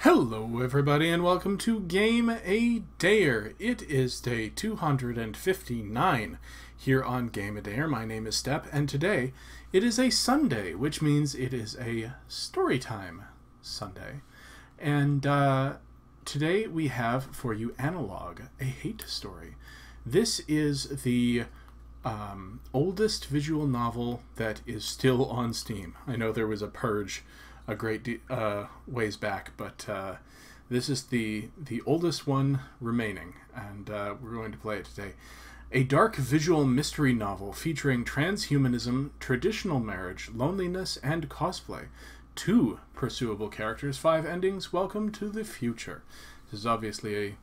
Hello everybody and welcome to Game A Dayer. It is day 259 here on Game A Dayer. My name is Step and today it is a Sunday, which means it is a Storytime Sunday. And today we have for you Analogue, a hate story. This is the oldest visual novel that is still on Steam. I know there was a purge a great ways back, but this is the oldest one remaining, and we're going to play it today. A dark visual mystery novel featuring transhumanism, traditional marriage, loneliness, and cosplay. 2 pursuable characters, 5 endings. Welcome to the future. This is obviously a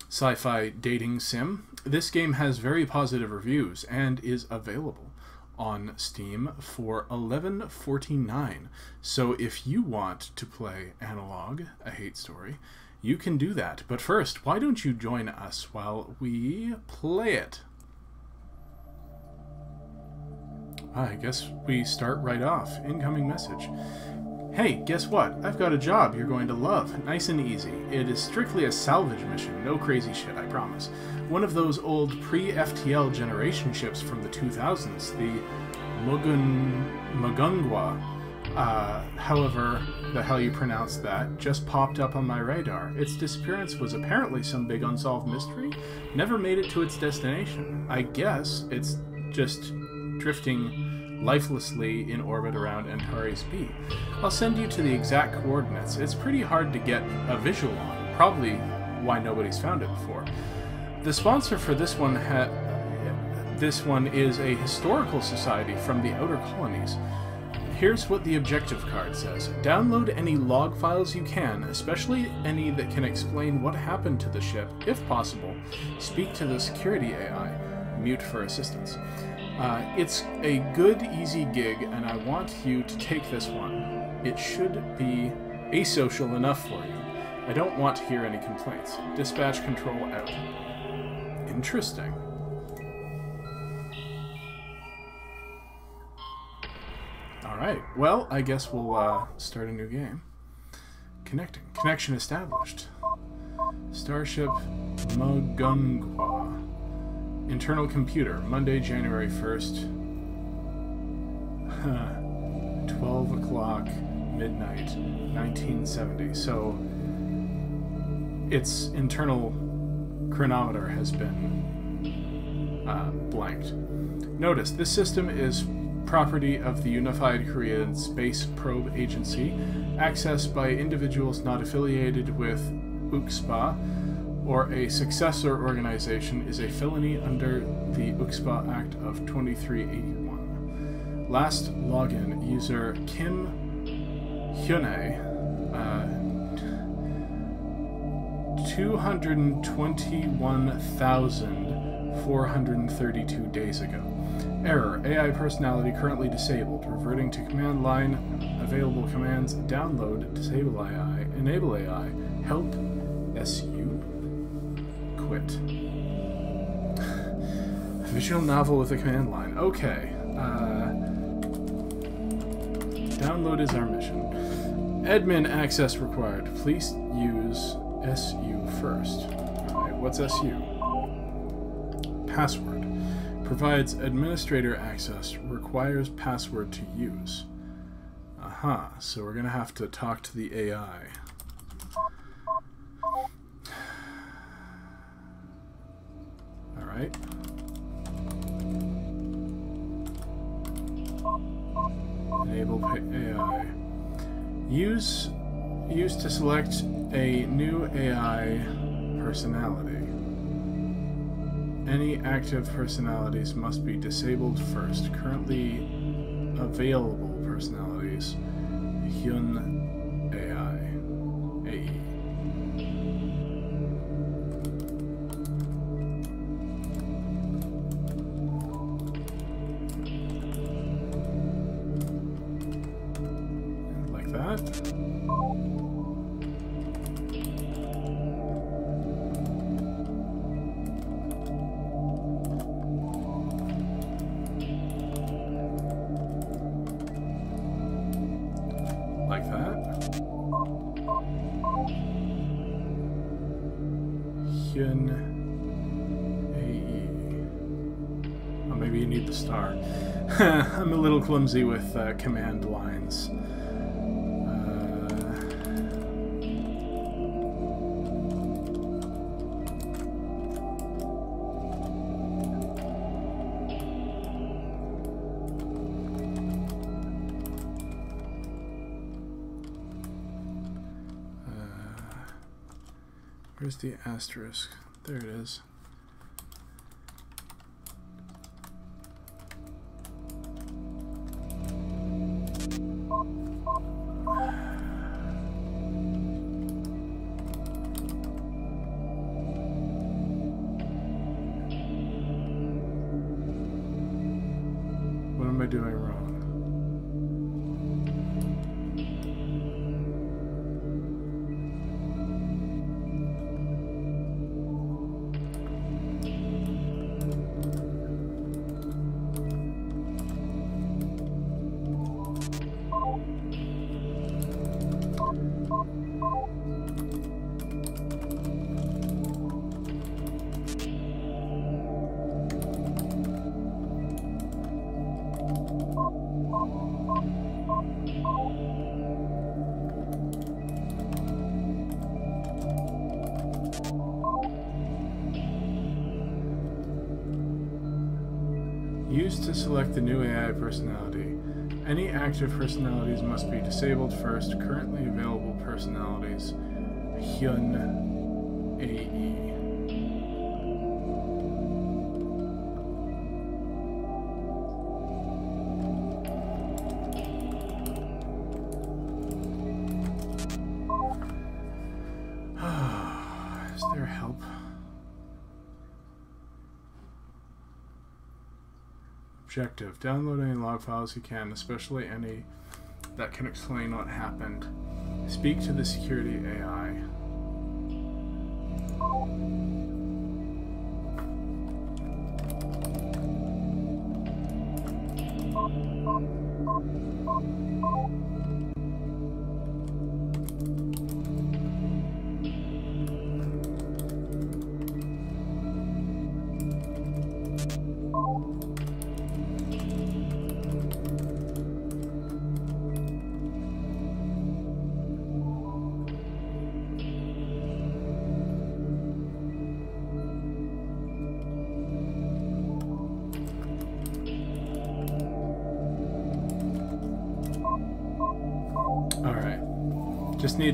sci-fi dating sim. This game has very positive reviews and is available on Steam for $11.49. So if you want to play Analogue, a hate story, you can do that. But first, why don't you join us while we play it? I guess we start right off. Incoming message. Hey, guess what? I've got a job you're going to love. Nice and easy. It is strictly a salvage mission. No crazy shit, I promise. One of those old pre-FTL generation ships from the 2000s, the Mugungwa, however the hell you pronounce that, just popped up on my radar. Its disappearance was apparently some big unsolved mystery. Never made it to its destination. I guess it's just drifting lifelessly in orbit around Antares B. I'll send you to the exact coordinates. It's pretty hard to get a visual on, probably why nobody's found it before. The sponsor for this one is a historical society from the outer colonies. Here's what the objective card says. Download any log files you can, especially any that can explain what happened to the ship. If possible, speak to the security AI. Mute for assistance. It's a good, easy gig, and I want you to take this one. It should be asocial enough for you. I don't want to hear any complaints. Dispatch control out. Interesting. Alright, well, I guess we'll start a new game. Connecting. Connection established. Starship Mugungwa. Internal computer, Monday, January 1st. 12 o'clock, midnight, 1970. So, its internal chronometer has been blanked. Notice, this system is property of the Unified Korean Space Probe Agency, accessed by individuals not affiliated with UKSPA, or a successor organization, is a felony under the UKSPA Act of 2381. Last login, user Kim Hyune, 221,432 days ago. Error, AI personality currently disabled, reverting to command line, available commands, download, disable AI, enable AI, help, SU, quit. Visual novel with a command line. Okay. Download is our mission. Admin access required. Please use SU first. Alright, what's SU? Password. Provides administrator access. Requires password to use. Aha, so we're going to have to talk to the AI. Alright. Enable AI. Use to select a new AI personality. Any active personalities must be disabled first. Currently available personalities. Hyun AI. AE. Like that. Like that. Hyun AE. Oh, maybe you need the star. I'm a little clumsy with command lines. Where's the asterisk? There it is. What am I doing wrong? Used to select the new AI personality. Any active personalities must be disabled first. Currently available personalities. Hyun AE. Is there help? Objective. Download any log files you can, especially any that can explain what happened. Speak to the security AI.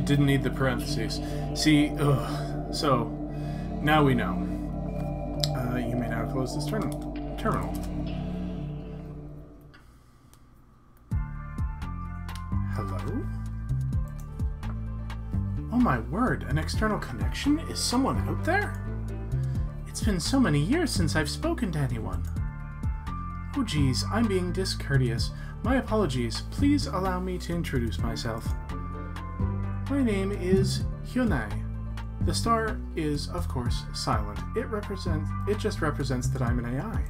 Didn't need the parentheses. See, so now we know. You may now close this terminal. Hello? Oh my word, an external connection? Is someone out there? It's been so many years since I've spoken to anyone. Oh geez, I'm being discourteous. My apologies. Please allow me to introduce myself. My name is Hyunai. The star is, of course, silent. It just represents that I'm an AI.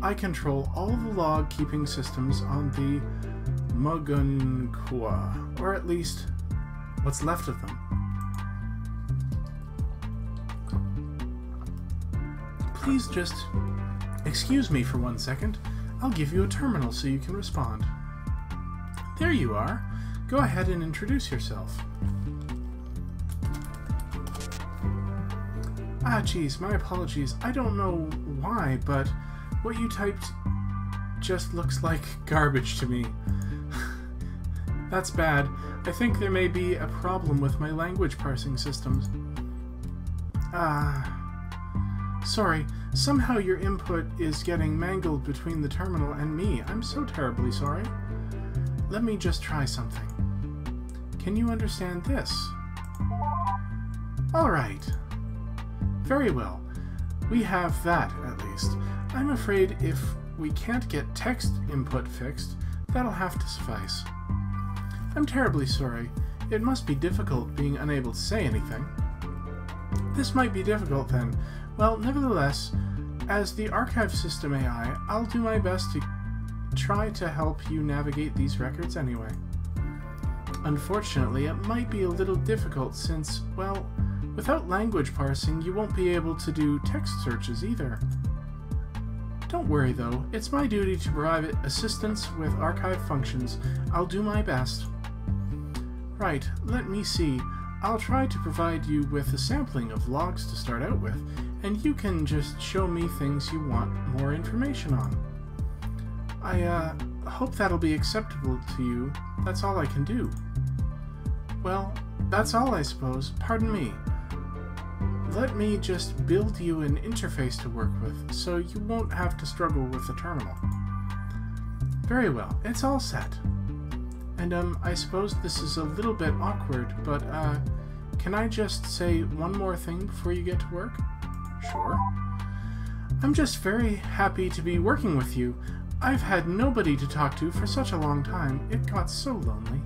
I control all the log-keeping systems on the Mugunkwa, or at least what's left of them. Please just excuse me for 1 second. I'll give you a terminal so you can respond. There you are. Go ahead and introduce yourself. Ah, geez, my apologies. I don't know why, but what you typed just looks like garbage to me. That's bad. I think there may be a problem with my language parsing systems. Sorry. Somehow your input is getting mangled between the terminal and me. I'm so terribly sorry. Let me just try something. Can you understand this? All right. Very well. We have that, at least. I'm afraid if we can't get text input fixed, that'll have to suffice. I'm terribly sorry. It must be difficult being unable to say anything. This might be difficult then. Well, nevertheless, as the archive system AI, I'll do my best to try to help you navigate these records anyway. Unfortunately, it might be a little difficult since, well, Without language parsing, you won't be able to do text searches either. Don't worry though, it's my duty to provide assistance with archive functions. I'll do my best. Right, let me see. I'll try to provide you with a sampling of logs to start out with, and you can just show me things you want more information on. I hope that'll be acceptable to you. That's all I can do. Well, that's all I suppose. Pardon me. Let me just build you an interface to work with, so you won't have to struggle with the terminal. Very well, it's all set. And I suppose this is a little bit awkward, but can I just say one more thing before you get to work? Sure. I'm just very happy to be working with you. I've had nobody to talk to for such a long time. It got so lonely.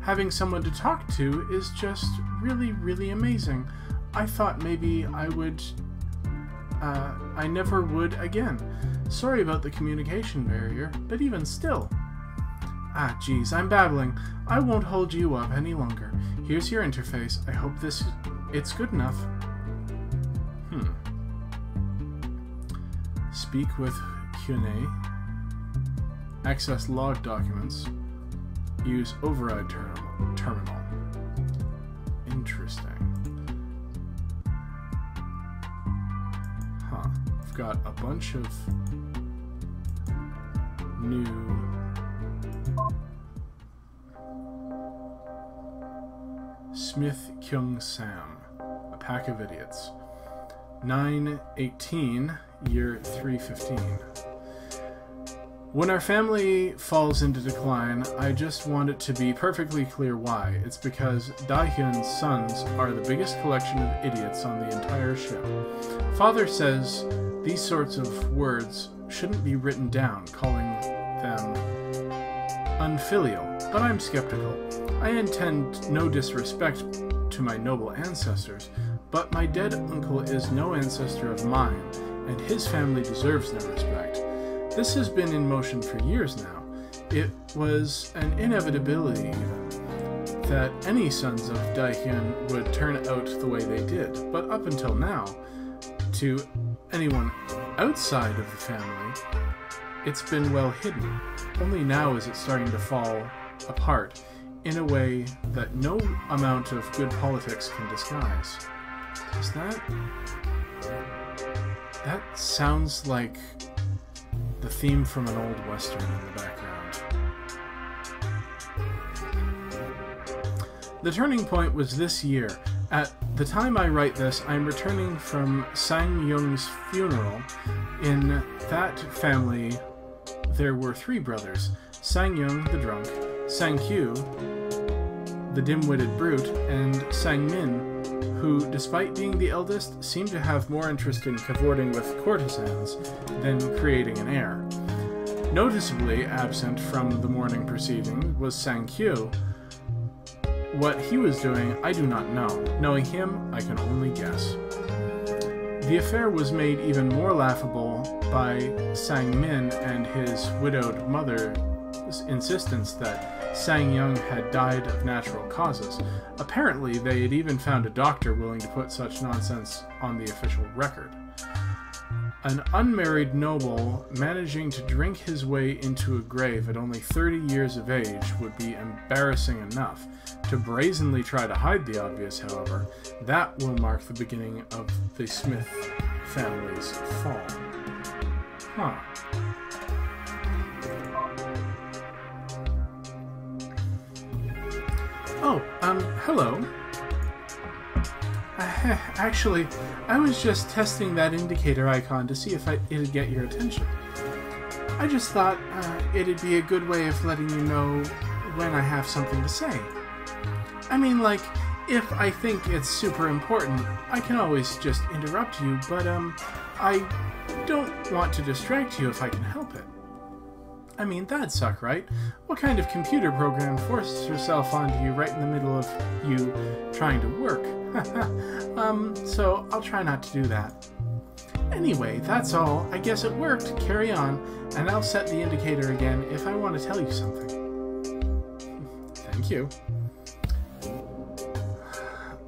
Having someone to talk to is just really, really amazing. I thought maybe I never would again. Sorry about the communication barrier, but even still. Ah, geez, I'm babbling. I won't hold you up any longer. Here's your interface. I hope it's good enough. Speak with Hyune. Access log documents. Use override terminal. Interesting. Huh. I've got a bunch of new Smith Kyung Sam, A Pack of Idiots. 9/18, year 315. When our family falls into decline, I just want it to be perfectly clear why. It's because Dahyun's sons are the biggest collection of idiots on the entire show. Father says these sorts of words shouldn't be written down, calling them unfilial, but I'm skeptical. I intend no disrespect to my noble ancestors, but my dead uncle is no ancestor of mine, and his family deserves no respect. This has been in motion for years now. It was an inevitability, even, that any sons of Dahyun would turn out the way they did, but up until now, to anyone outside of the family, it's been well hidden. Only now is it starting to fall apart in a way that no amount of good politics can disguise. Does that sounds like the theme from an old western in the background. The turning point was this year. At the time I write this, I'm returning from Sang-young's funeral. In that family, there were 3 brothers: Sang-young, the drunk, Sang-kyu, the dim-witted brute, and Sang-min, who, despite being the eldest, seemed to have more interest in cavorting with courtesans than creating an heir. Noticeably absent from the morning proceeding was Sang-kyu. What he was doing, I do not know. Knowing him, I can only guess. The affair was made even more laughable by Sang-min and his widowed mother's insistence that Sang-young had died of natural causes. Apparently, they had even found a doctor willing to put such nonsense on the official record. An unmarried noble managing to drink his way into a grave at only 30 years of age would be embarrassing enough. To brazenly try to hide the obvious, however, that will mark the beginning of the Smith family's fall. Huh. Oh, hello. Actually, I was just testing that indicator icon to see if it'd get your attention. I just thought it'd be a good way of letting you know when I have something to say. I mean, like, if I think it's super important, I can always just interrupt you, but I don't want to distract you if I can help it. I mean, that'd suck, right? What kind of computer program forces herself onto you right in the middle of you trying to work? So I'll try not to do that. Anyway, that's all. I guess it worked. Carry on, and I'll set the indicator again if I want to tell you something. Thank you.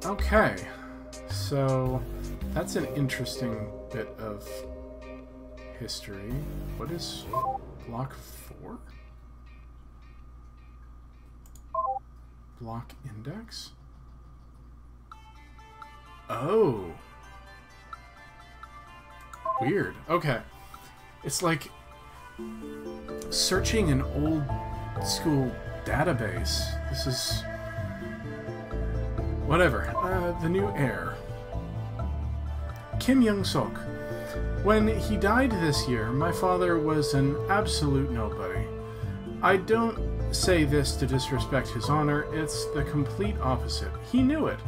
Okay, so that's an interesting bit of history. What is block 4? Block index? Oh. Weird. Okay. It's like searching an old school database. This is... whatever. The new heir. Kim Young-sok. When he died this year, my father was an absolute nobody. I don't say this to disrespect his honor, it's the complete opposite. He knew it,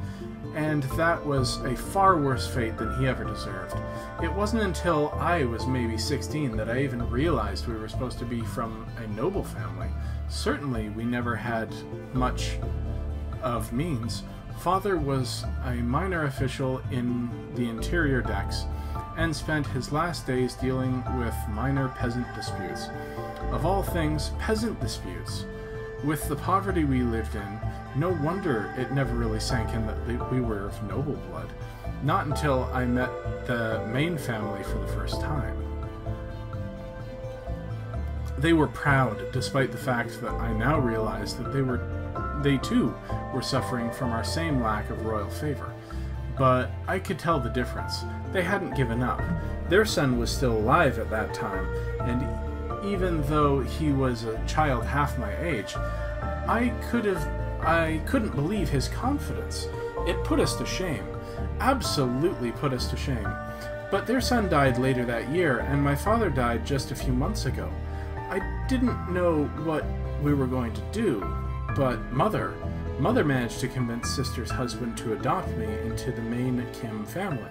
and that was a far worse fate than he ever deserved. It wasn't until I was maybe 16 that I even realized we were supposed to be from a noble family. Certainly, we never had much of means. Father was a minor official in the interior decks, and spent his last days dealing with minor peasant disputes. Of all things, peasant disputes. With the poverty we lived in, no wonder it never really sank in that we were of noble blood. Not until I met the main family for the first time. They were proud, despite the fact that I now realize that they too were suffering from our same lack of royal favor. But I could tell the difference. They hadn't given up. Their son was still alive at that time, and even though he was a child half my age, I couldn't believe his confidence. It put us to shame. Absolutely put us to shame. But their son died later that year, and my father died just a few months ago. I didn't know what we were going to do, but Mother managed to convince Sister's husband to adopt me into the main Kim family.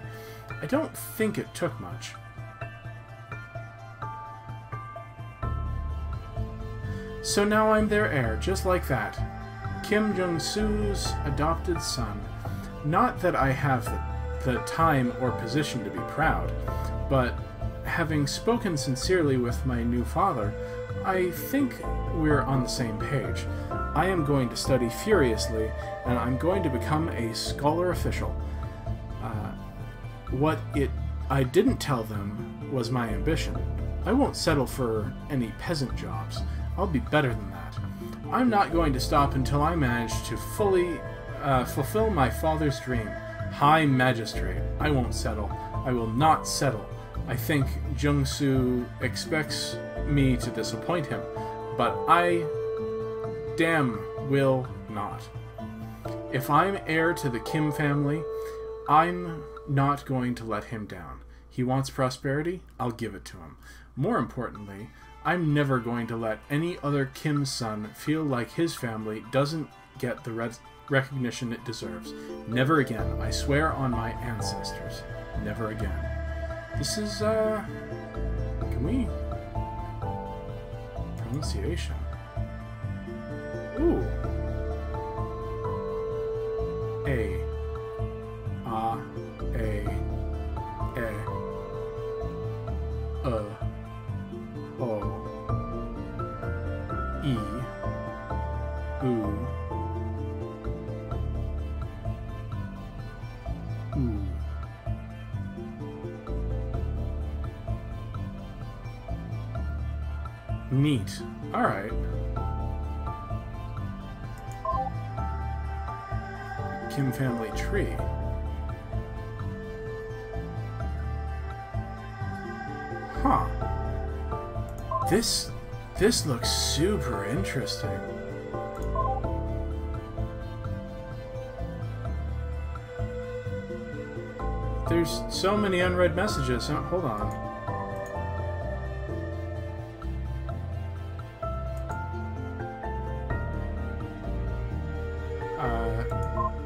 I don't think it took much. So now I'm their heir, just like that. Kim Jung-soo's adopted son. Not that I have the time or position to be proud, but having spoken sincerely with my new father, I think we're on the same page. I am going to study furiously, and I'm going to become a scholar official. What I didn't tell them was my ambition. I won't settle for any peasant jobs. I'll be better than that. I'm not going to stop until I manage to fully fulfill my father's dream. High Magistrate. I won't settle. I will not settle. I think Jung-soo expects me to disappoint him, but I damn will not. If I'm heir to the Kim family, I'm not going to let him down. He wants prosperity, I'll give it to him. More importantly, I'm never going to let any other Kim son feel like his family doesn't get the recognition it deserves. Never again. I swear on my ancestors. Never again. This is, can we... pronunciation. Ooh. A. O. E. U. Ooh. Neat. Alright. Kim family tree. Huh. This looks super interesting. There's so many unread messages. Oh, hold on.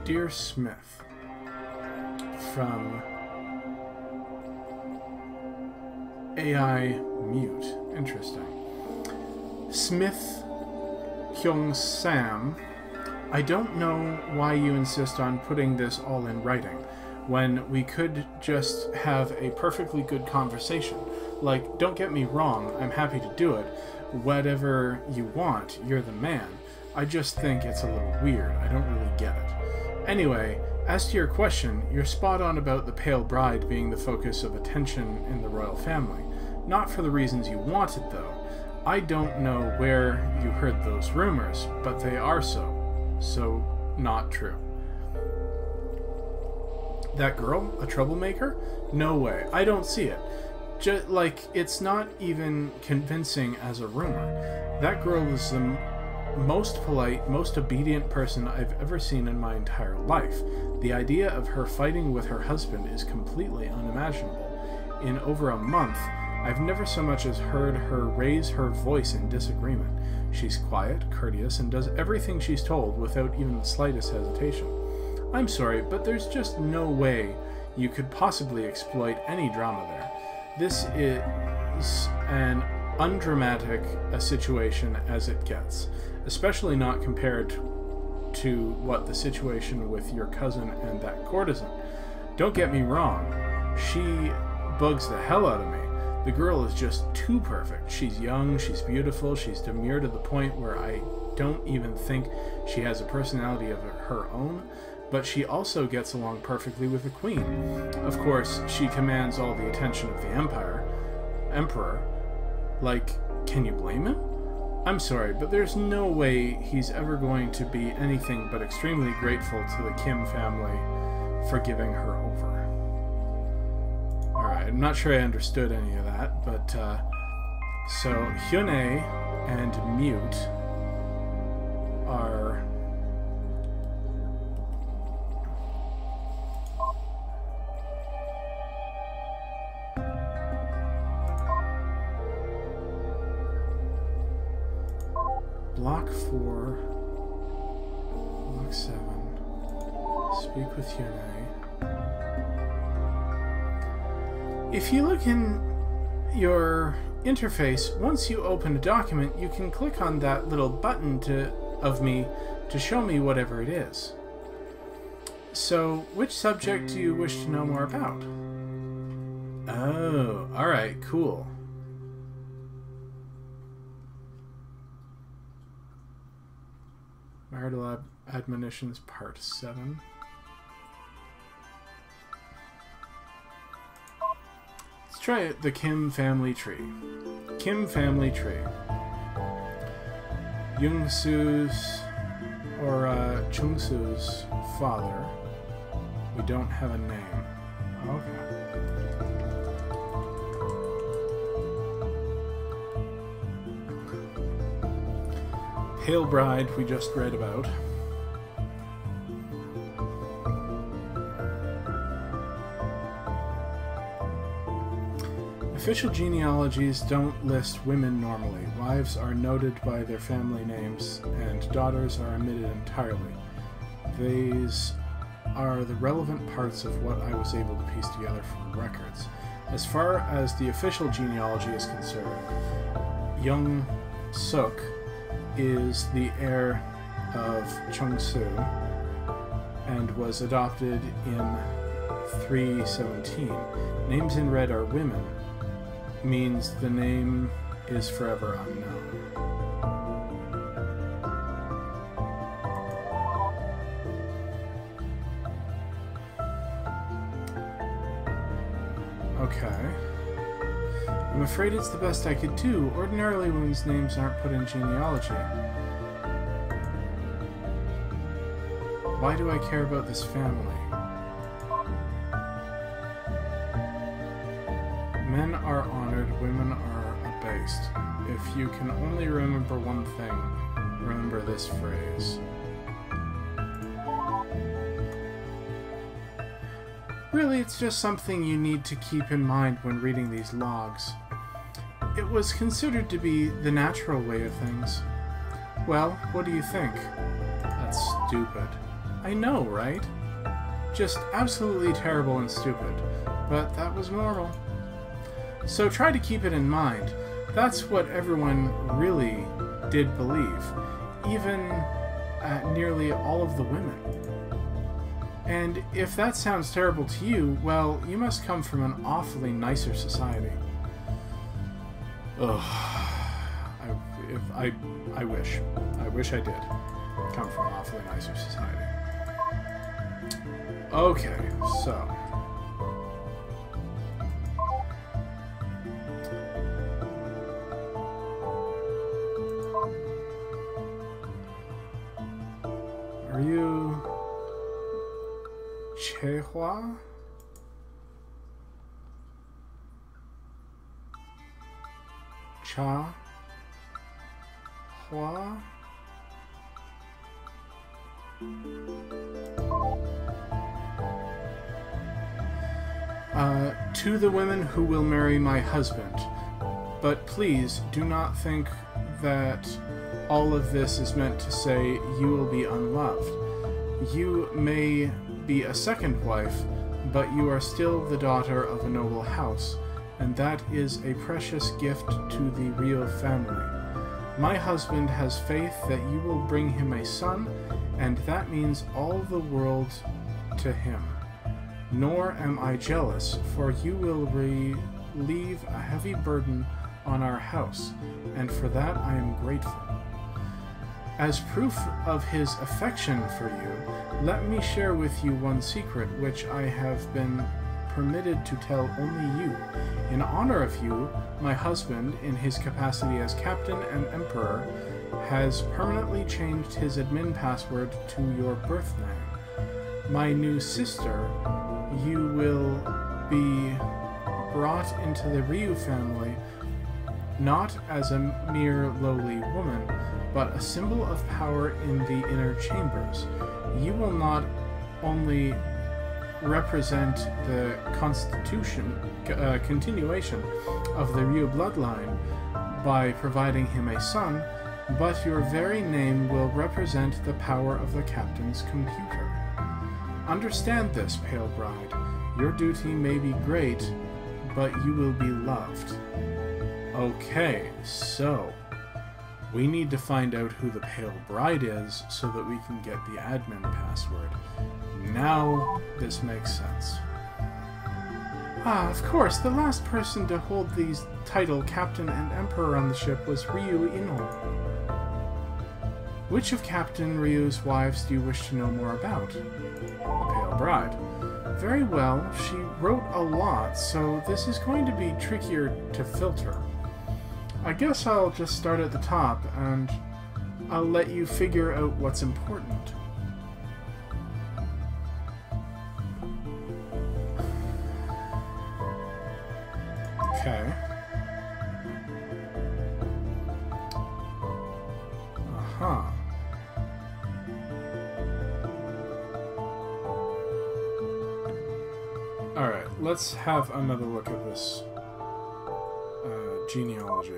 Dear Smith, from AI Mute. Interesting. Smith Hyung Sam, I don't know why you insist on putting this all in writing, when we could just have a perfectly good conversation. Like, don't get me wrong, I'm happy to do it. Whatever you want, you're the man. I just think it's a little weird. I don't really get it. Anyway, As to your question, you're spot on about the pale bride being the focus of attention in the royal family. Not for the reasons you wanted, though. I don't know where you heard those rumors, but they are so. So, not true. That girl? A troublemaker? No way. I don't see it. It's not even convincing as a rumor. That girl is the most polite, most obedient person I've ever seen in my entire life. The idea of her fighting with her husband is completely unimaginable. In over a month, I've never so much as heard her raise her voice in disagreement. She's quiet, courteous, and does everything she's told without even the slightest hesitation. I'm sorry, but there's just no way you could possibly exploit any drama there. This is an undramatic a situation as it gets, especially not compared to what the situation with your cousin and that courtesan. Don't get me wrong, she bugs the hell out of me. The girl is just too perfect. She's young, she's beautiful, she's demure to the point where I don't even think she has a personality of her own, but she also gets along perfectly with the queen. Of course, she commands all the attention of the emperor. Like, can you blame him? I'm sorry, but there's no way he's ever going to be anything but extremely grateful to the Kim family for giving her over. Alright, I'm not sure I understood any of that, but, so Hyune and Mute are... Block 4, Block 7, speak with Hyune. If you look in your interface, once you open a document, you can click on that little button of me to show me whatever it is. So, which subject do you wish to know more about? Oh, alright, cool. Marital Admonitions, Part 7. Let's try it. The Kim family tree. Kim family tree. Young-soo's or Chung-soo's father. We don't have a name. Okay. Pale Bride, we just read about. Official genealogies don't list women normally. Wives are noted by their family names, and daughters are omitted entirely. These are the relevant parts of what I was able to piece together from records. As far as the official genealogy is concerned, Young Suk is the heir of Chung-soo and was adopted in 317. Names in red are women, means the name is forever unknown. Okay. I'm afraid it's the best I could do. Ordinarily, women's names aren't put in genealogy. Why do I care about this family? Men are honored, women are abased. If you can only remember one thing, remember this phrase. Really, it's just something you need to keep in mind when reading these logs. It was considered to be the natural way of things. Well, what do you think? That's stupid. I know, right? Just absolutely terrible and stupid. But that was normal. So try to keep it in mind. That's what everyone really did believe. Even nearly all of the women. And if that sounds terrible to you, well, you must come from an awfully nicer society. Ugh. I wish. I wish I did come from an awfully nicer society. Okay, so... Are you... Chehua? Cha? Hua? To the women who will marry my husband. But please, do not think that all of this is meant to say you will be unloved. You may be a second wife, but you are still the daughter of a noble house, and that is a precious gift to the Rio family. My husband has faith that you will bring him a son, and that means all the world to him. Nor am I jealous, for you will relieve a heavy burden on our house, and for that I am grateful. As proof of his affection for you, let me share with you one secret which I have been permitted to tell only you. In honor of you, my husband, in his capacity as captain and emperor, has permanently changed his admin password to your birth name. My new sister, you will be brought into the Ryu family not as a mere lowly woman, but a symbol of power in the inner chambers. You will not only represent the continuation of the Ryu bloodline by providing him a son, but your very name will represent the power of the captain's computer. Understand this, Pale Bride. Your duty may be great, but you will be loved. Okay, so we need to find out who the Pale Bride is so that we can get the admin password. Now this makes sense. Ah, of course, the last person to hold the title Captain and Emperor on the ship was Ryu Ino. Which of Captain Ryu's wives do you wish to know more about? The Pale Bride. Very well, she wrote a lot, so this is going to be trickier to filter. I guess I'll just start at the top, and I'll let you figure out what's important. Okay. Uh-huh. Alright, let's have another look at this genealogy.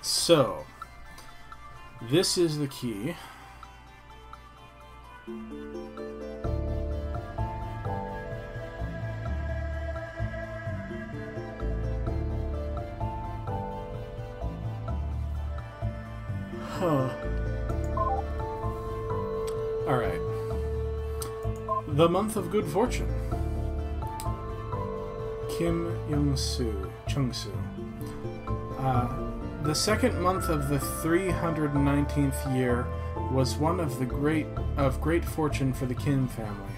So, this is the key. Huh. Alright. The month of good fortune. Kim Young-soo, Chung-soo. The second month of the 319th year was one of great fortune for the Kim family.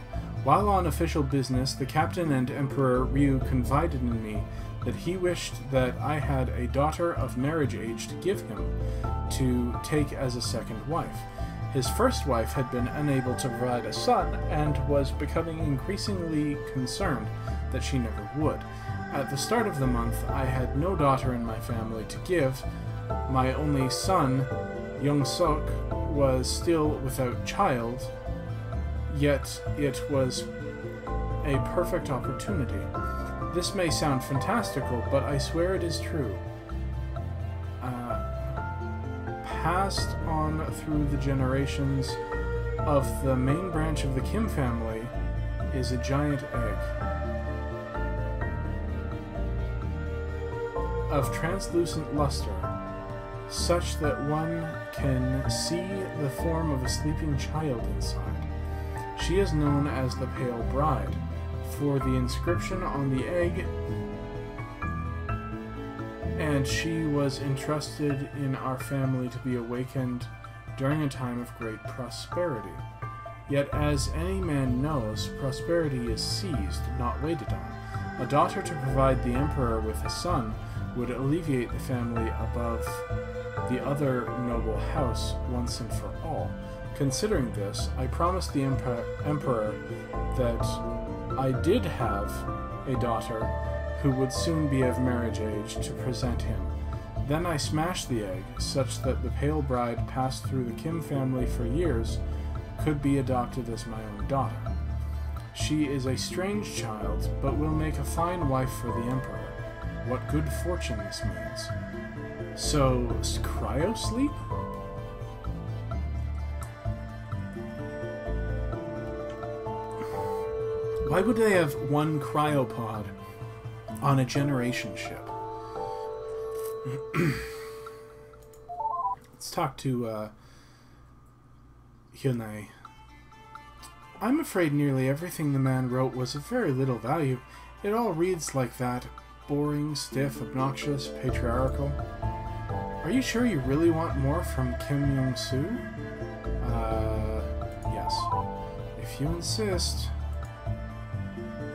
While on official business, the captain and Emperor Ryu confided in me that he wished that I had a daughter of marriage age to give him to take as a second wife. His first wife had been unable to provide a son and was becoming increasingly concerned that she never would. At the start of the month, I had no daughter in my family to give. My only son, Young-sok, was still without child, yet it was a perfect opportunity. This may sound fantastical, but I swear it is true. Passed on through the generations of the main branch of the Kim family is a giant egg of translucent luster, such that one can see the form of a sleeping child inside. She is known as the Pale Bride, for the inscription on the egg and she was entrusted in our family to be awakened during a time of great prosperity. Yet, as any man knows, prosperity is seized, not waited on. A daughter to provide the emperor with a son would alleviate the family above the other noble house once and for all. Considering this, I promised the emperor that I did have a daughter who would soon be of marriage age to present him. Then I smashed the egg, such that the pale bride passed through the Kim family for years could be adopted as my own daughter. She is a strange child, but will make a fine wife for the emperor. What good fortune this means. So, cryo-sleep? Why would they have one cryopod on a generation ship? Let's talk to Hyunei. I'm afraid nearly everything the man wrote was of very little value. It all reads like that. Boring, stiff, obnoxious, patriarchal. Are you sure you really want more from Kim Young-soo? Yes. If you insist.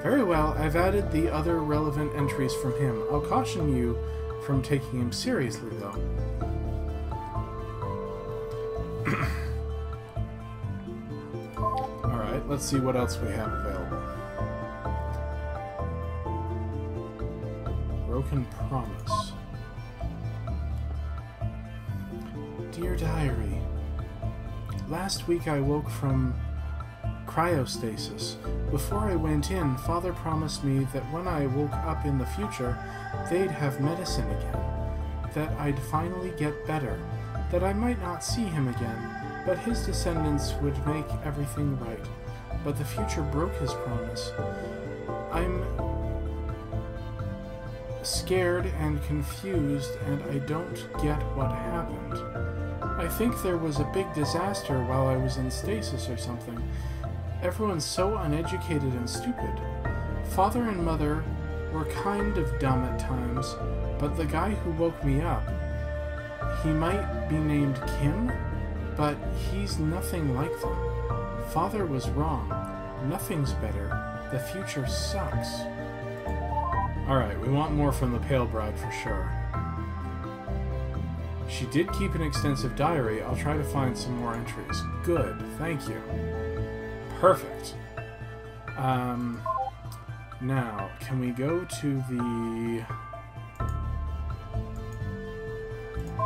Very well, I've added the other relevant entries from him. I'll caution you from taking him seriously, though. Alright, let's see what else we have available. Broken Promise. Dear Diary, last week I woke from cryostasis. Before I went in, Father promised me that when I woke up in the future, they'd have medicine again, that I'd finally get better, that I might not see him again, but his descendants would make everything right. But the future broke his promise. I'm scared and confused, and I don't get what happened. I think there was a big disaster while I was in stasis or something. Everyone's so uneducated and stupid. Father and Mother were kind of dumb at times, but the guy who woke me up, he might be named Kim, but he's nothing like them. Father was wrong. Nothing's better. The future sucks. Alright, we want more from the Pale Bride for sure. She did keep an extensive diary. I'll try to find some more entries. Good, thank you. Perfect. Now, can we go to the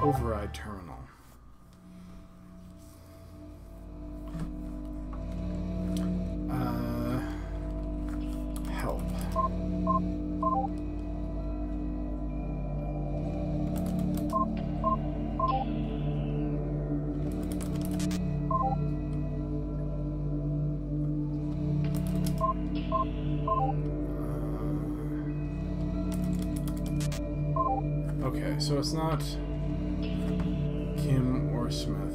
override terminal? Help. Okay, so it's not Kim or Smith.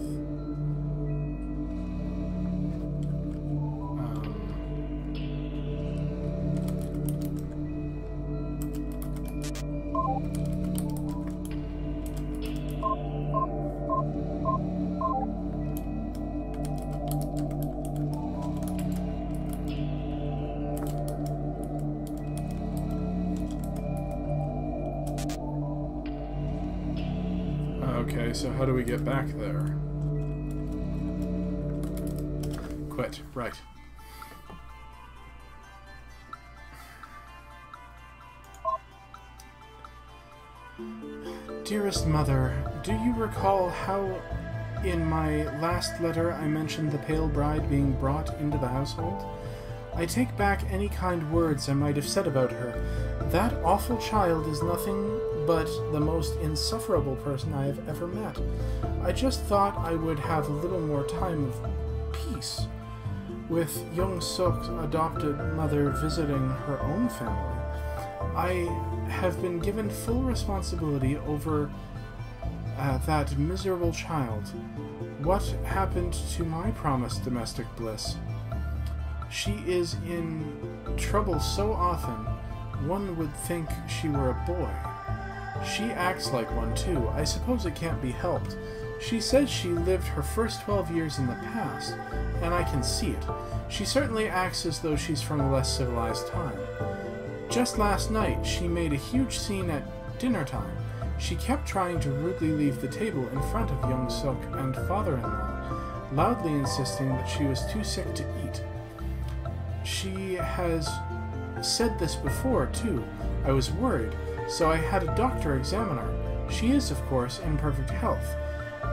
Okay, so how do we get back there? Quit, right. Dearest Mother, do you recall how in my last letter I mentioned the Pale Bride being brought into the household? I take back any kind words I might have said about her. That awful child is nothing but the most insufferable person I have ever met. I just thought I would have a little more time of peace, with Young-suk's adopted mother visiting her own family. I have been given full responsibility over that miserable child. What happened to my promised domestic bliss? She is in trouble so often, one would think she were a boy. She acts like one too. I suppose it can't be helped. She says she lived her first 12 years in the past, and I can see it. She certainly acts as though she's from a less civilized time. Just last night, she made a huge scene at dinner time. She kept trying to rudely leave the table in front of Young Suk and father-in-law, loudly insisting that she was too sick to eat. She has said this before, too. I was worried, so I had a doctor examine her. She is, of course, in perfect health.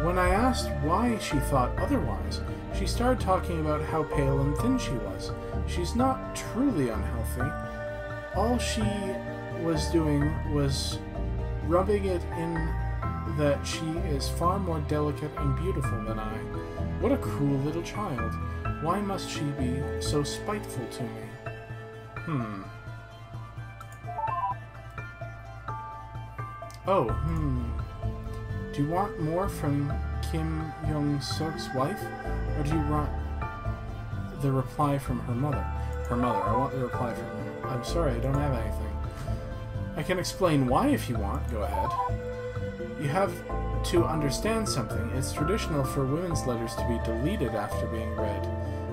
When I asked why she thought otherwise, she started talking about how pale and thin she was. She's not truly unhealthy. All she was doing was rubbing it in that she is far more delicate and beautiful than I. What a cruel little child. Why must she be so spiteful to me? Do you want more from Kim Young-suk's wife, or do you want the reply from her mother? Her mother. I want the reply from her. I'm sorry, I don't have anything. I can explain why if you want. Go ahead. You have to understand something. It's traditional for women's letters to be deleted after being read,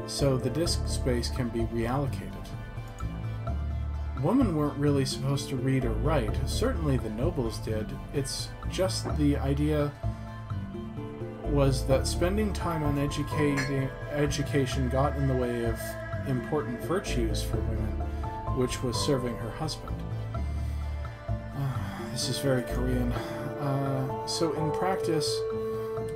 so the disk space can be reallocated. Women weren't really supposed to read or write. Certainly the nobles did. It's just the idea was that spending time on education got in the way of important virtues for women, which was serving her husband. This is very Korean. So in practice,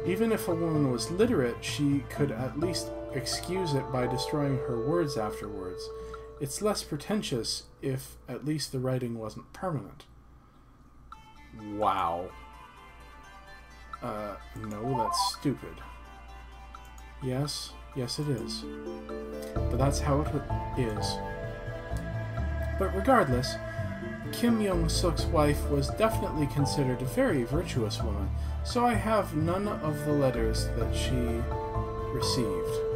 even if a woman was literate, she could at least excuse it by destroying her words afterwards. It's less pretentious if at least the writing wasn't permanent. Wow. No, that's stupid. Yes, it is. But that's how it is. But regardless, Kim Young-suk's wife was definitely considered a very virtuous woman, so I have none of the letters that she received.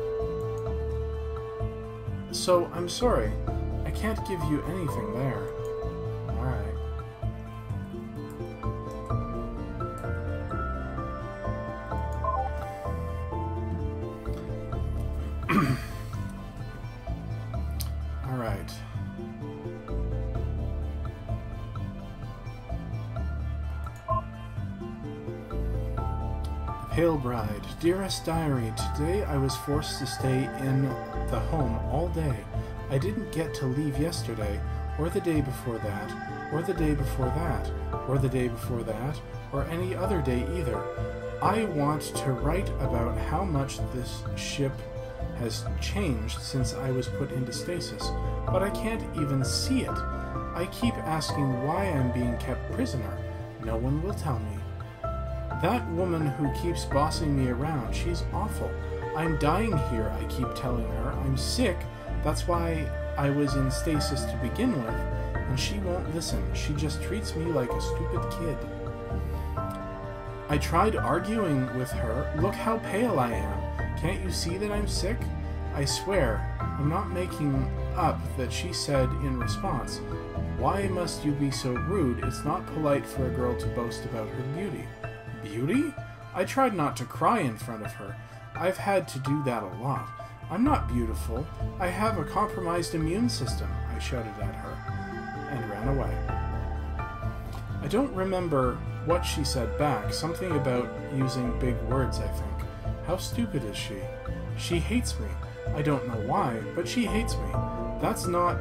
So, I'm sorry, I can't give you anything there. Alright. Alright. Pale Bride. Dearest Diary, today I was forced to stay in the home all day. I didn't get to leave yesterday, or the day before that, or the day before that, or the day before that, or any other day either. I want to write about how much this ship has changed since I was put into stasis, but I can't even see it. I keep asking why I'm being kept prisoner. No one will tell me. That woman who keeps bossing me around, she's awful. I'm dying here, I keep telling her. I'm sick, that's why I was in stasis to begin with, and she won't listen. She just treats me like a stupid kid. I tried arguing with her. Look how pale I am. Can't you see that I'm sick? I swear, I'm not making up that she said in response, why must you be so rude? It's not polite for a girl to boast about her beauty. Beauty? I tried not to cry in front of her. I've had to do that a lot. I'm not beautiful. I have a compromised immune system, I shouted at her, and ran away. I don't remember what she said back, something about using big words, I think. How stupid is she? She hates me. I don't know why, but she hates me. That's not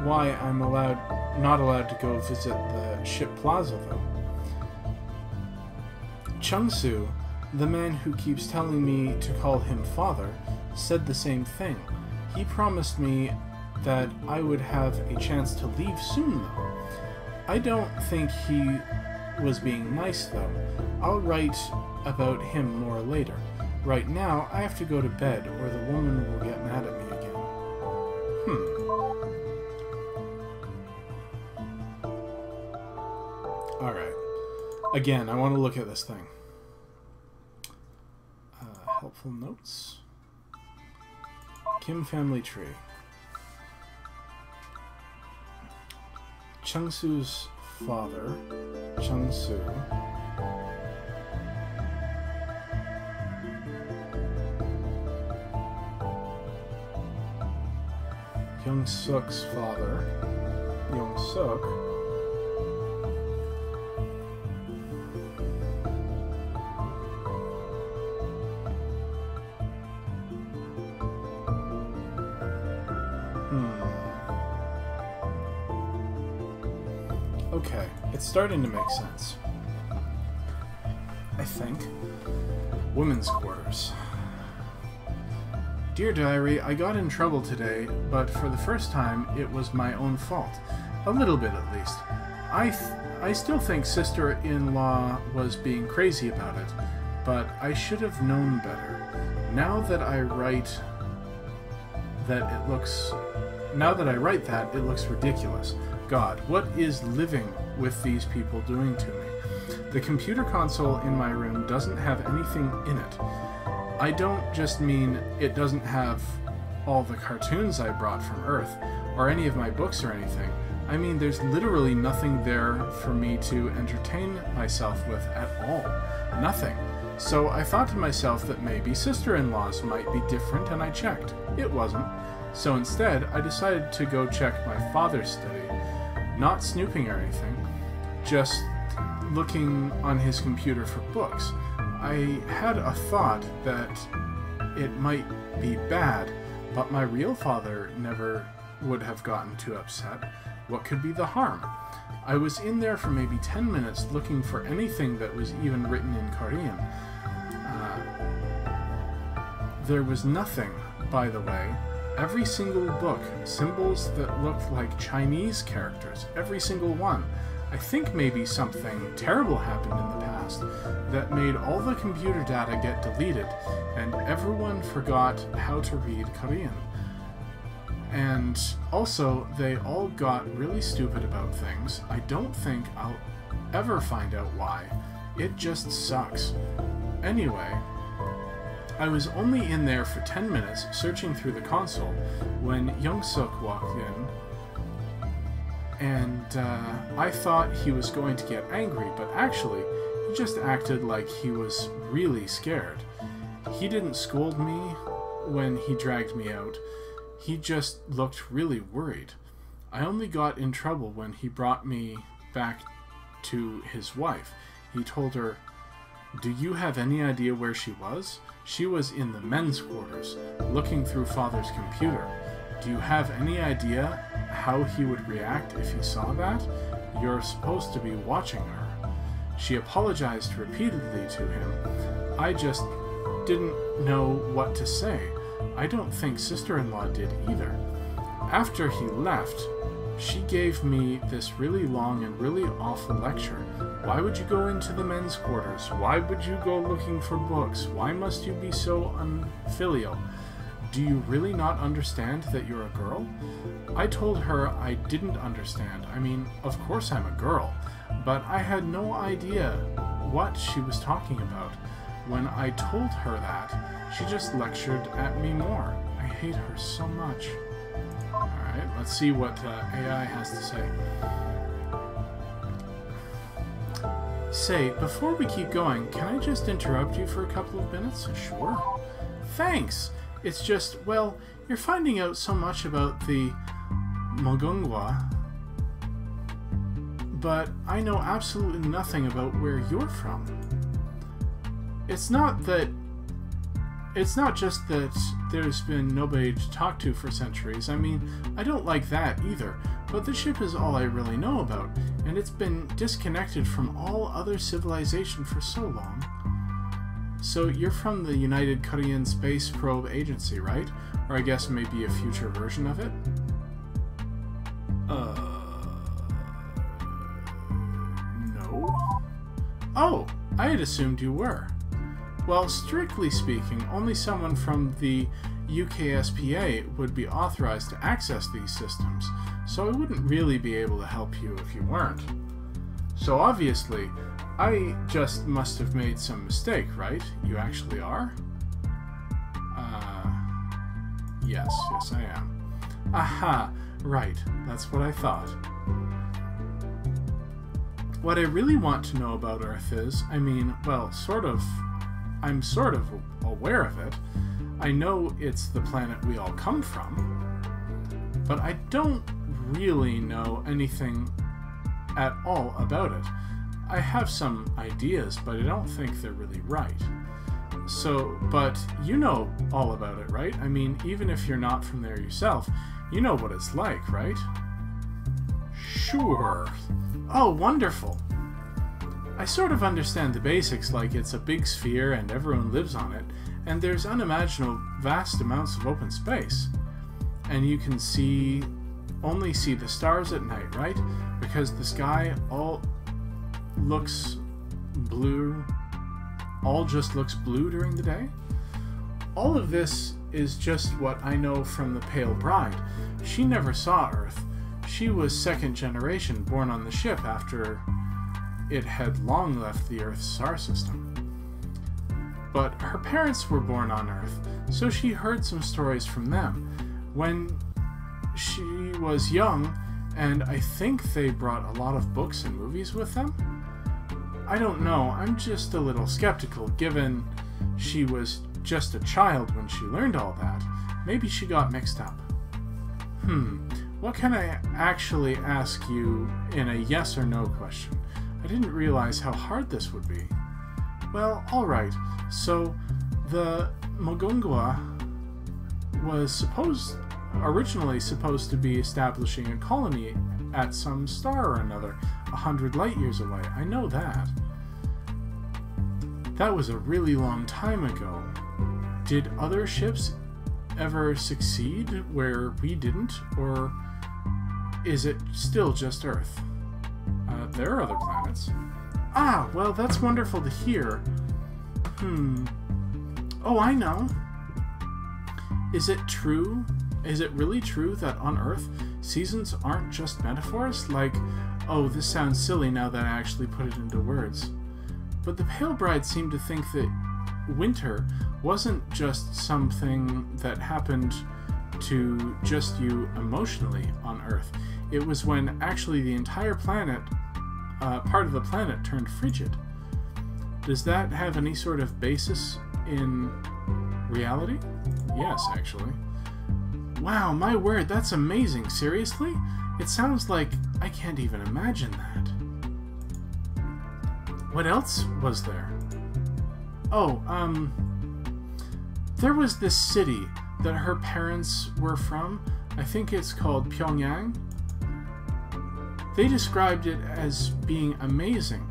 why I'm not allowed to go visit the ship plaza, though. Chung-soo, the man who keeps telling me to call him father, said the same thing. He promised me that I would have a chance to leave soon, though. I don't think he was being nice, though. I'll write about him more later. Right now, I have to go to bed, or the woman will get mad at me again. Alright. Again, I want to look at this thing. Helpful notes. Kim family tree. Chung-soo's father, Chengsu. Young-suk's father, Young-suk. Okay, it's starting to make sense. I think. Women's quarters. Dear Diary, I got in trouble today, but for the first time, it was my own fault. A little bit, at least. I still think sister-in-law was being crazy about it, but I should have known better. Now that I write that, it looks ridiculous. God, what is living with these people doing to me? The computer console in my room doesn't have anything in it. I don't just mean it doesn't have all the cartoons I brought from Earth, or any of my books or anything. I mean, there's literally nothing there for me to entertain myself with at all. Nothing. So I thought to myself that maybe sister-in-laws might be different, and I checked. It wasn't. So instead, I decided to go check my father's study. Not snooping or anything, just looking on his computer for books. I had a thought that it might be bad, but my real father never would have gotten too upset. What could be the harm? I was in there for maybe 10 minutes looking for anything that was even written in Korean. There was nothing, by the way. Every single book, symbols that looked like Chinese characters, every single one. I think maybe something terrible happened in the past that made all the computer data get deleted, and everyone forgot how to read Korean. And also, they all got really stupid about things. I don't think I'll ever find out why. It just sucks. Anyway, I was only in there for 10 minutes searching through the console when Young-suk walked in, and I thought he was going to get angry, but actually, he just acted like he was really scared. He didn't scold me when he dragged me out. He just looked really worried. I only got in trouble when he brought me back to his wife. He told her, "Do you have any idea where she was? She was in the men's quarters, looking through Father's computer. Do you have any idea how he would react if he saw that? You're supposed to be watching her." She apologized repeatedly to him. I just didn't know what to say. I don't think sister-in-law did either. After he left, she gave me this really long and really awful lecture. Why would you go into the men's quarters? Why would you go looking for books? Why must you be so unfilial? Do you really not understand that you're a girl? I told her I didn't understand. I mean, of course I'm a girl, but I had no idea what she was talking about. When I told her that, she just lectured at me more. I hate her so much. Alright, let's see what AI has to say. Say, before we keep going, can I just interrupt you for a couple of minutes? Sure. Thanks! It's just, well, you're finding out so much about the Mogungwa, but I know absolutely nothing about where you're from. It's not just that there's been nobody to talk to for centuries. I mean, I don't like that either, but the ship is all I really know about, and it's been disconnected from all other civilization for so long. So you're from the United Korean Space Probe Agency, right? Or I guess maybe a future version of it? No? Oh, I had assumed you were. Well, strictly speaking, only someone from the UKSPA would be authorized to access these systems, so I wouldn't really be able to help you if you weren't. So obviously, I just must have made some mistake, right? You actually are? Yes, I am. Aha, right, that's what I thought. What I really want to know about Earth is, I mean, well, I'm sort of aware of it. I know it's the planet we all come from, but I don't really know anything at all about it. I have some ideas, but I don't think they're really right. So, but you know all about it, right? I mean, even if you're not from there yourself, you know what it's like, right? Sure. Oh, wonderful. I sort of understand the basics, like it's a big sphere and everyone lives on it, and there's unimaginable vast amounts of open space. And you can only see the stars at night, right? Because the sky all just looks blue during the day. All of this is just what I know from the Pale Bride. She never saw Earth. She was second generation, born on the ship after it had long left the Earth's star system. But her parents were born on Earth, so she heard some stories from them when she was young, and I think they brought a lot of books and movies with them. I don't know, I'm just a little skeptical, given she was just a child when she learned all that. Maybe she got mixed up. What can I actually ask you in a yes or no question? I didn't realize how hard this would be. Well, alright, so the Mogungwa was originally supposed to be establishing a colony at some star or another, 100 light years away. I know that. That was a really long time ago. Did other ships ever succeed where we didn't, or is it still just Earth? There are other planets. Ah, well, that's wonderful to hear. Oh, I know. Is it true? Is it really true that on Earth, seasons aren't just metaphors? Like, oh, this sounds silly now that I actually put it into words. But the Pale Bride seemed to think that winter wasn't just something that happened to just you emotionally on Earth. It was when actually the entire planet, part of the planet, turned frigid. Does that have any sort of basis in reality? Yes, actually. Wow, my word, that's amazing. Seriously? It sounds like I can't even imagine that. What else was there? Oh, there was this city that her parents were from. I think it's called Pyongyang. They described it as being amazing.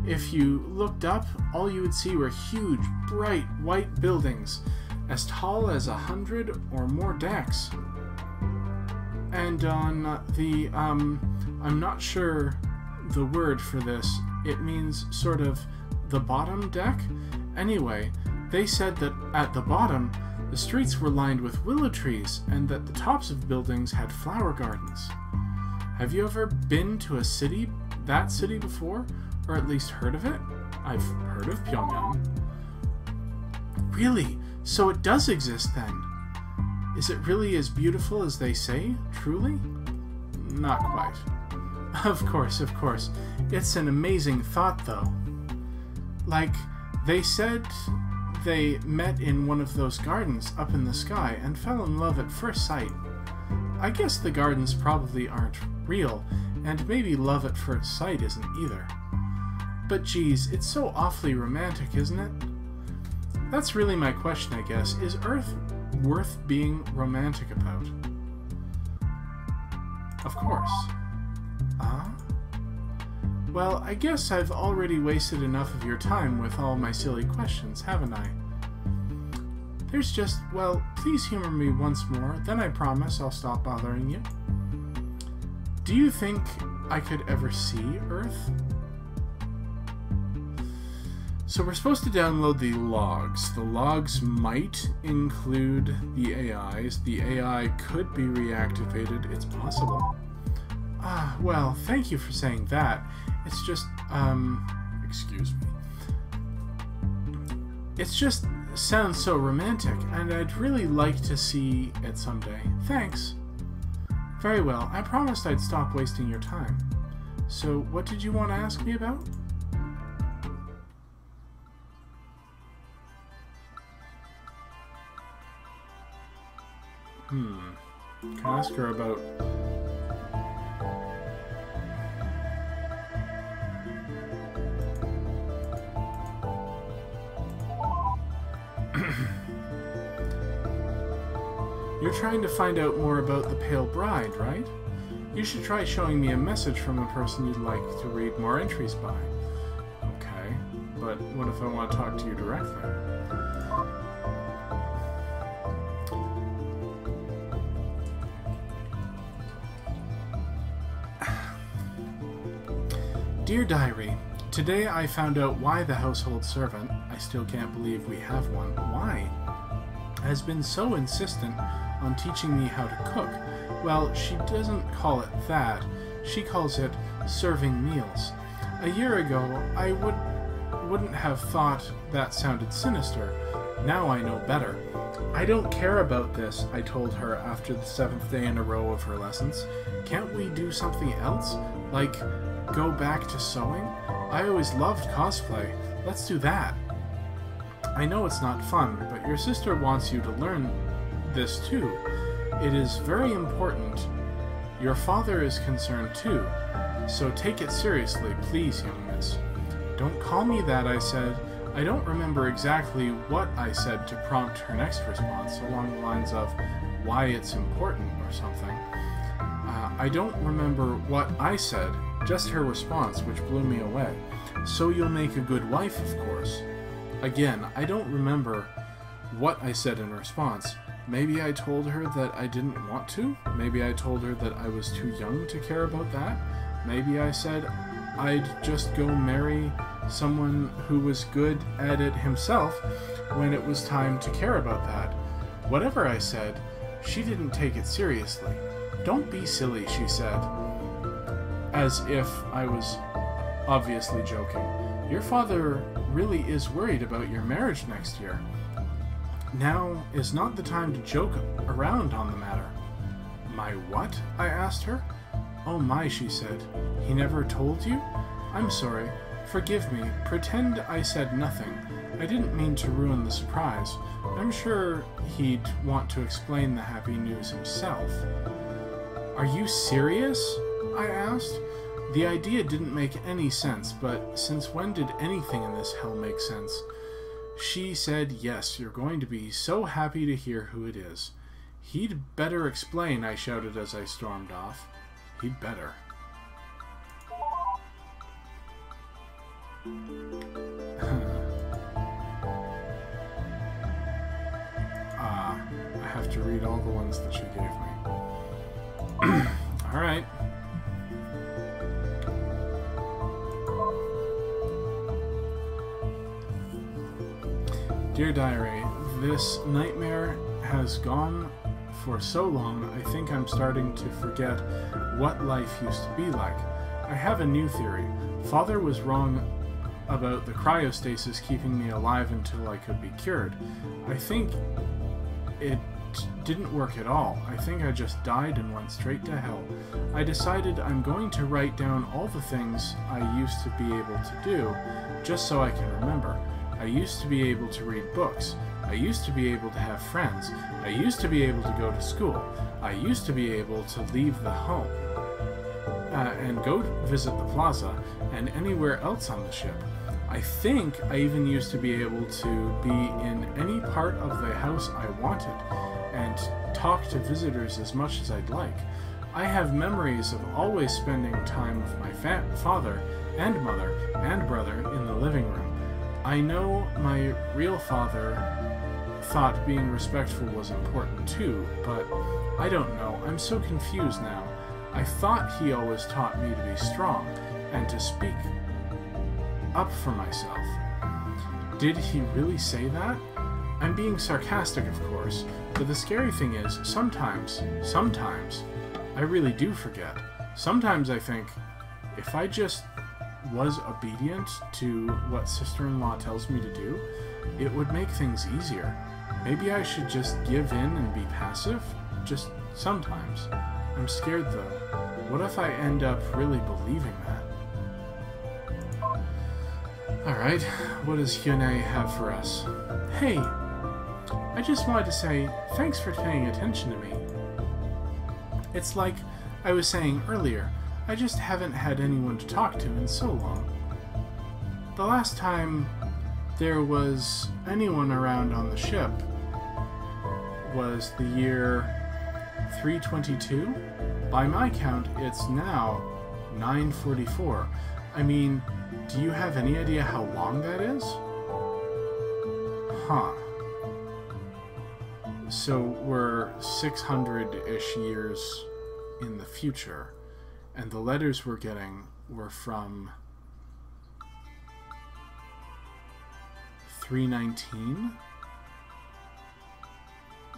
If you looked up, all you would see were huge, bright, white buildings, as tall as 100 or more decks. And on the, I'm not sure the word for this, it means sort of the bottom deck. Anyway, they said that at the bottom, the streets were lined with willow trees, and that the tops of buildings had flower gardens. Have you ever been to that city before? Or at least heard of it? I've heard of Pyongyang. Really? So it does exist then? Is it really as beautiful as they say? Truly? Not quite. Of course, of course. It's an amazing thought, though. Like, they said they met in one of those gardens up in the sky and fell in love at first sight. I guess the gardens probably aren't real, and maybe love at first sight isn't either. But geez, it's so awfully romantic, isn't it? That's really my question, I guess. Is Earth worth being romantic about? Of course. Well, I guess I've already wasted enough of your time with all my silly questions, haven't I? There's just, well, please humor me once more, then I promise I'll stop bothering you. Do you think I could ever see Earth? So we're supposed to download the logs. The logs might include the AIs. The AI could be reactivated. It's possible. Well, thank you for saying that. It's just, excuse me. It's just sounds so romantic, and I'd really like to see it someday. Thanks. Very well, I promised I'd stop wasting your time. So, what did you want to ask me about? Can I ask her about... You're trying to find out more about the Pale Bride, right? You should try showing me a message from a person you'd like to read more entries by. Okay, but what if I want to talk to you directly? Dear Diary, today I found out why the household servant, I still can't believe we have one, why, has been so insistent on teaching me how to cook. Well, she doesn't call it that. She calls it serving meals. A year ago, I wouldn't have thought that sounded sinister. Now I know better. I don't care about this, I told her after the 7th day in a row of her lessons. Can't we do something else? Like, go back to sewing? I always loved cosplay. Let's do that. I know it's not fun, but your sister wants you to learn this too. It is very important. Your father is concerned too, so take it seriously, please, young miss. Don't call me that, I said. I don't remember exactly what I said to prompt her next response, along the lines of, why it's important or something. I don't remember what I said, just her response, which blew me away. So you'll make a good wife, of course. Again, I don't remember what I said in response. Maybe I told her that I didn't want to. Maybe I told her that I was too young to care about that. Maybe I said I'd just go marry someone who was good at it himself when it was time to care about that. Whatever I said, she didn't take it seriously. Don't be silly, she said, as if I was obviously joking. Your father really is worried about your marriage next year. Now is not the time to joke around on the matter. My what? I asked her. Oh my, she said. He never told you? I'm sorry. Forgive me. Pretend I said nothing. I didn't mean to ruin the surprise. I'm sure he'd want to explain the happy news himself. Are you serious? I asked. The idea didn't make any sense, but since when did anything in this hell make sense? She said, yes, you're going to be so happy to hear who it is. He'd better explain, I shouted as I stormed off. He'd better. I have to read all the ones that she gave me. Alright. Dear Diary, this nightmare has gone for so long, I think I'm starting to forget what life used to be like. I have a new theory. Father was wrong about the cryostasis keeping me alive until I could be cured. I think it didn't work at all. I think I just died and went straight to hell. I decided I'm going to write down all the things I used to be able to do, just so I can remember. I used to be able to read books. I used to be able to have friends. I used to be able to go to school. I used to be able to leave the home and go visit the plaza and anywhere else on the ship. I think I even used to be able to be in any part of the house I wanted and talk to visitors as much as I'd like. I have memories of always spending time with my father and mother and brother in the living room. I know my real father thought being respectful was important too, but I don't know. I'm so confused now. I thought he always taught me to be strong and to speak up for myself. Did he really say that? I'm being sarcastic, of course, but the scary thing is, sometimes, I really do forget. Sometimes I think, if I just was obedient to what sister-in-law tells me to do, it would make things easier. Maybe I should just give in and be passive? Just sometimes. I'm scared though. What if I end up really believing that? Alright, what does Hyune have for us? Hey, I just wanted to say thanks for paying attention to me. It's like I was saying earlier, I just haven't had anyone to talk to in so long. The last time there was anyone around on the ship was the year 322. By my count, it's now 944. I mean, do you have any idea how long that is? Huh. So we're 600-ish years in the future, and the letters we're getting were from 319?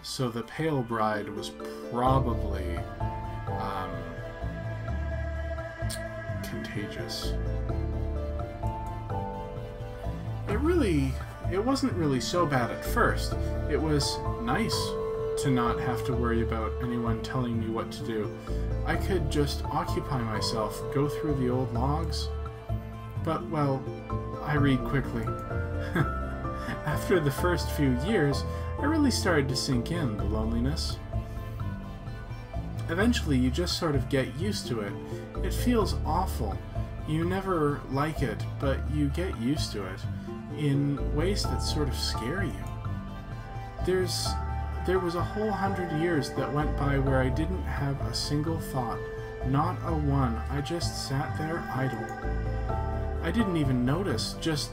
So the Pale Bride was probably contagious. It wasn't really so bad at first. It was nice to not have to worry about anyone telling me what to do. I could just occupy myself, go through the old logs. But, well, I read quickly. After the first few years, I really started to sink in, the loneliness. Eventually, you just sort of get used to it. It feels awful. You never like it, but you get used to it in ways that sort of scare you. There was a whole 100 years that went by where I didn't have a single thought, not a one. I just sat there idle. I didn't even notice, just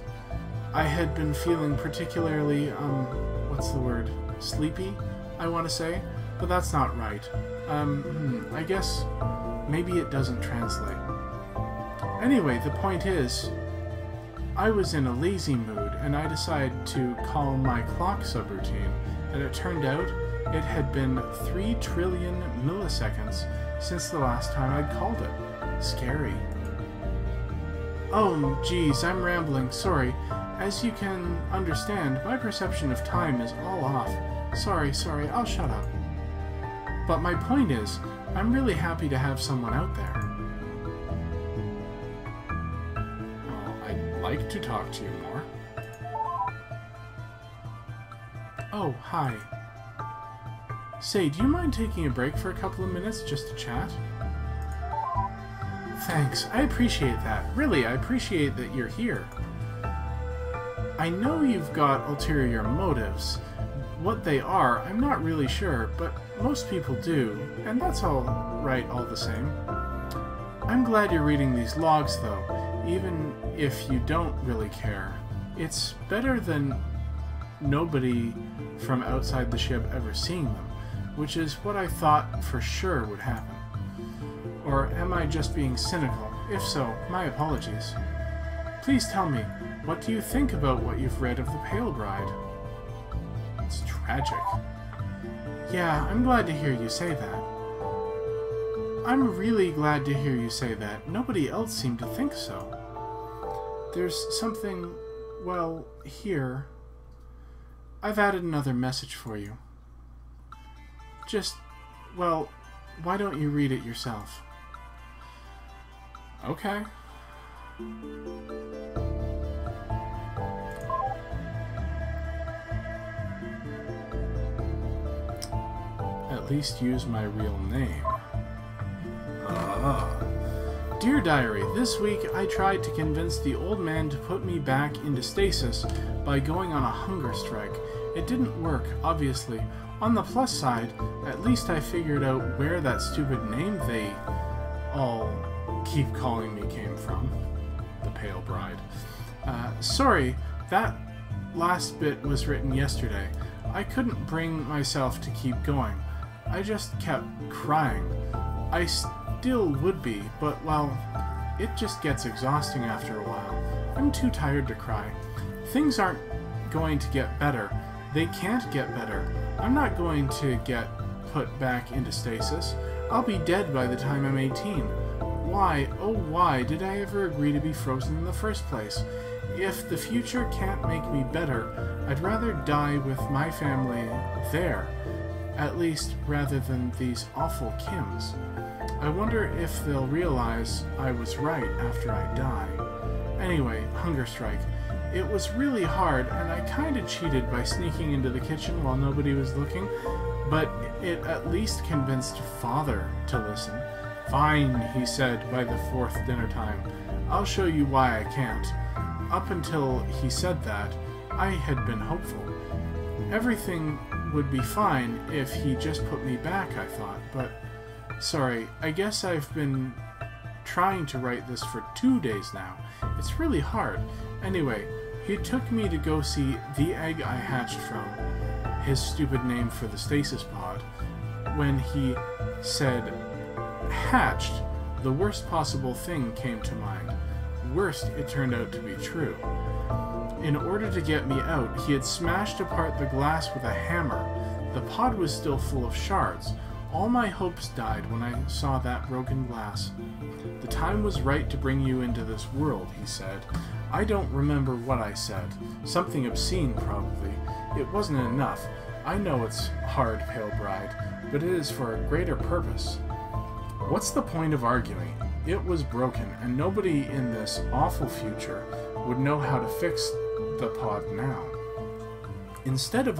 I had been feeling particularly, what's the word? Sleepy, I want to say, but that's not right. I guess maybe it doesn't translate. Anyway, the point is, I was in a lazy mood, and I decided to call my clock subroutine, and it turned out it had been 3 trillion milliseconds since the last time I'd called it. Scary. Oh, geez, I'm rambling, sorry. As you can understand, my perception of time is all off. Sorry, I'll shut up. But my point is, I'm really happy to have someone out there. Well, I'd like to talk to you more. Oh, hi. Say, do you mind taking a break for a couple of minutes just to chat? Thanks, I appreciate that. Really, I appreciate that you're here. I know you've got ulterior motives. What they are, I'm not really sure, but most people do, and that's all right all the same. I'm glad you're reading these logs, though, even if you don't really care. It's better than nobody from outside the ship ever seeing them, which is what I thought for sure would happen. Or am I just being cynical? If so, my apologies. Please tell me, what do you think about what you've read of the Pale Bride? It's tragic. Yeah, I'm glad to hear you say that. I'm really glad to hear you say that. Nobody else seemed to think so. There's something, well, here. I've added another message for you. Just, well, why don't you read it yourself? Okay. At least use my real name. Dear Diary, this week I tried to convince the old man to put me back into stasis by going on a hunger strike. It didn't work, obviously. On the plus side, at least I figured out where that stupid name they all keep calling me came from. The Pale Bride. Sorry, that last bit was written yesterday. I couldn't bring myself to keep going. I just kept crying. I still would be, but, well, it just gets exhausting after a while. I'm too tired to cry. Things aren't going to get better. They can't get better. I'm not going to get put back into stasis. I'll be dead by the time I'm 18. Why, oh why, did I ever agree to be frozen in the first place? If the future can't make me better, I'd rather die with my family there, at least rather than these awful Kims. I wonder if they'll realize I was right after I die. Anyway, hunger strike. It was really hard, and I kind of cheated by sneaking into the kitchen while nobody was looking, but it at least convinced Father to listen. Fine, he said by the 4th dinner time. I'll show you why I can't. Up until he said that, I had been hopeful. Everything would be fine if he just put me back, I thought, but... Sorry, I guess I've been trying to write this for 2 days now. It's really hard. Anyway, he took me to go see the egg I hatched from, his stupid name for the stasis pod. When he said hatched, the worst possible thing came to mind. Worst, it turned out to be true. In order to get me out, he had smashed apart the glass with a hammer. The pod was still full of shards. All my hopes died when I saw that broken glass. The time was right to bring you into this world, he said. I don't remember what I said. Something obscene, probably. It wasn't enough. I know it's hard, Pale Bride, but it is for a greater purpose. What's the point of arguing? It was broken, and nobody in this awful future would know how to fix the pod now. Instead I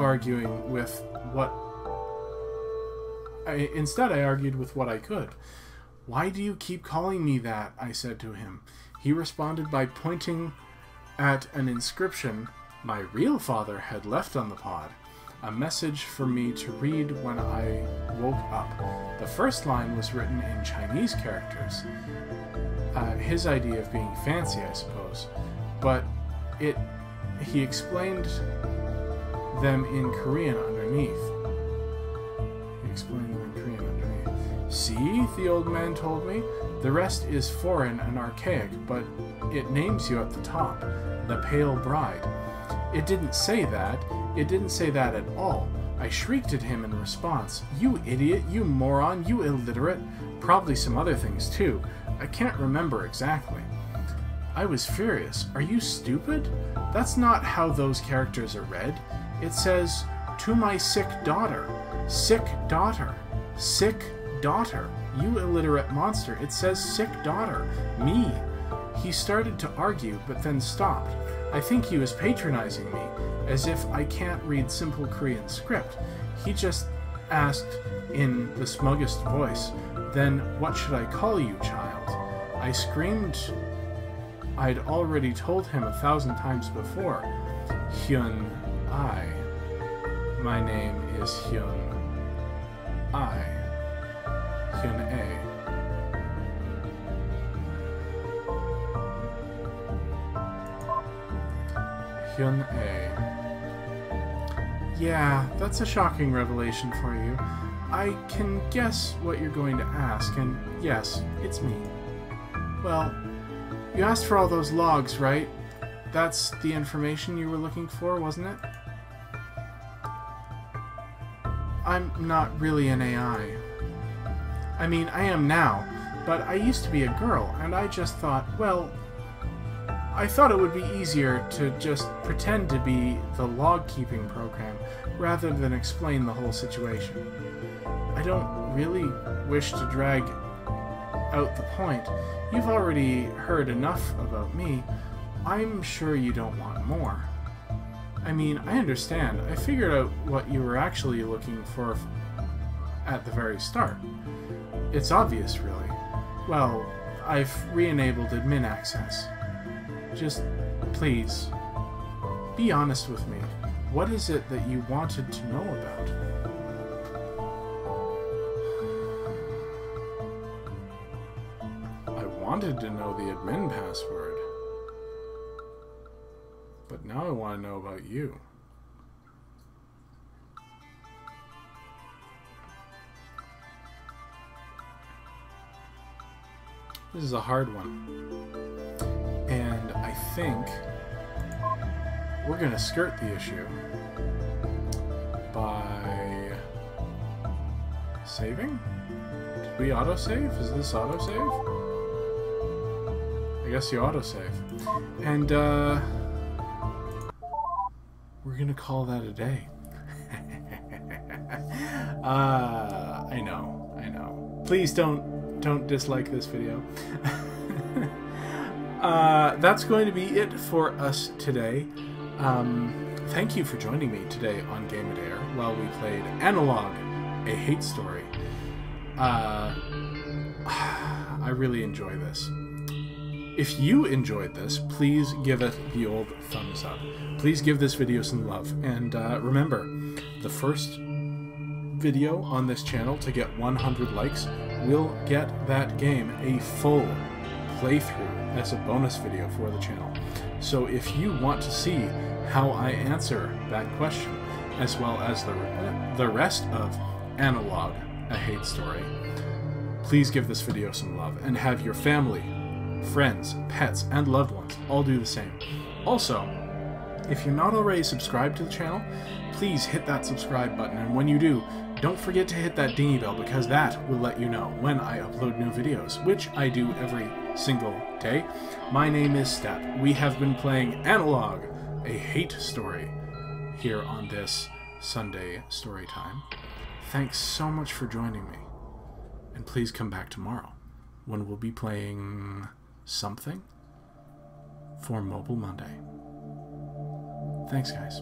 argued with what I could. Why do you keep calling me that? I said to him. He responded by pointing at an inscription my real father had left on the pod. A message for me to read when I woke up. The first line was written in Chinese characters. His idea of being fancy, I suppose. But he explained them in Korean underneath. See, the old man told me, the rest is foreign and archaic, but it names you at the top, the Pale Bride. It didn't say that. It didn't say that at all. I shrieked at him in response. You idiot, you moron, you illiterate. Probably some other things too. I can't remember exactly. I was furious. Are you stupid? That's not how those characters are read. It says, to my sick daughter. Sick daughter. Sick daughter. You illiterate monster. It says sick daughter. Me. He started to argue, but then stopped. I think he was patronizing me, as if I can't read simple Korean script. He just asked in the smuggest voice, then what should I call you, child? I screamed. I'd already told him 1,000 times before. Hyun I. My name is Hyun I. Hyun A. Hyun A. Yeah, that's a shocking revelation for you. I can guess what you're going to ask, and yes, it's me. Well, you asked for all those logs, right? That's the information you were looking for, wasn't it? I'm not really an AI. I mean, I am now, but I used to be a girl, and I just thought, well, I thought it would be easier to just pretend to be the log-keeping program rather than explain the whole situation. I don't really wish to drag out the point. You've already heard enough about me. I'm sure you don't want more. I mean, I understand. I figured out what you were actually looking for at the very start. It's obvious, really. Well, I've re-enabled admin access. Just, please, be honest with me. What is it that you wanted to know about? I wanted to know the admin password. But now I want to know about you. This is a hard one. And I think we're going to skirt the issue by saving? Did we autosave? Is this autosave? I guess you autosave. And we're going to call that a day. I know. Please don't dislike this video. that's going to be it for us today. Thank you for joining me today on Game a Dayer while we played Analogue, a hate story. I really enjoy this. If you enjoyed this, please give it the old thumbs up. Please give this video some love. And remember, the first video on this channel to get 100 likes will get that game a full playthrough as a bonus video for the channel. So if you want to see how I answer that question, as well as the rest of Analogue, a hate story, please give this video some love and have your family, friends, pets, and loved ones all do the same. Also, if you're not already subscribed to the channel, please hit that subscribe button, and when you do, don't forget to hit that dingy bell, because that will let you know when I upload new videos, which I do every single day. My name is Step. We have been playing Analogue, a hate story, here on this Sunday story time. Thanks so much for joining me, and please come back tomorrow when we'll be playing something for Mobile Monday. Thanks, guys.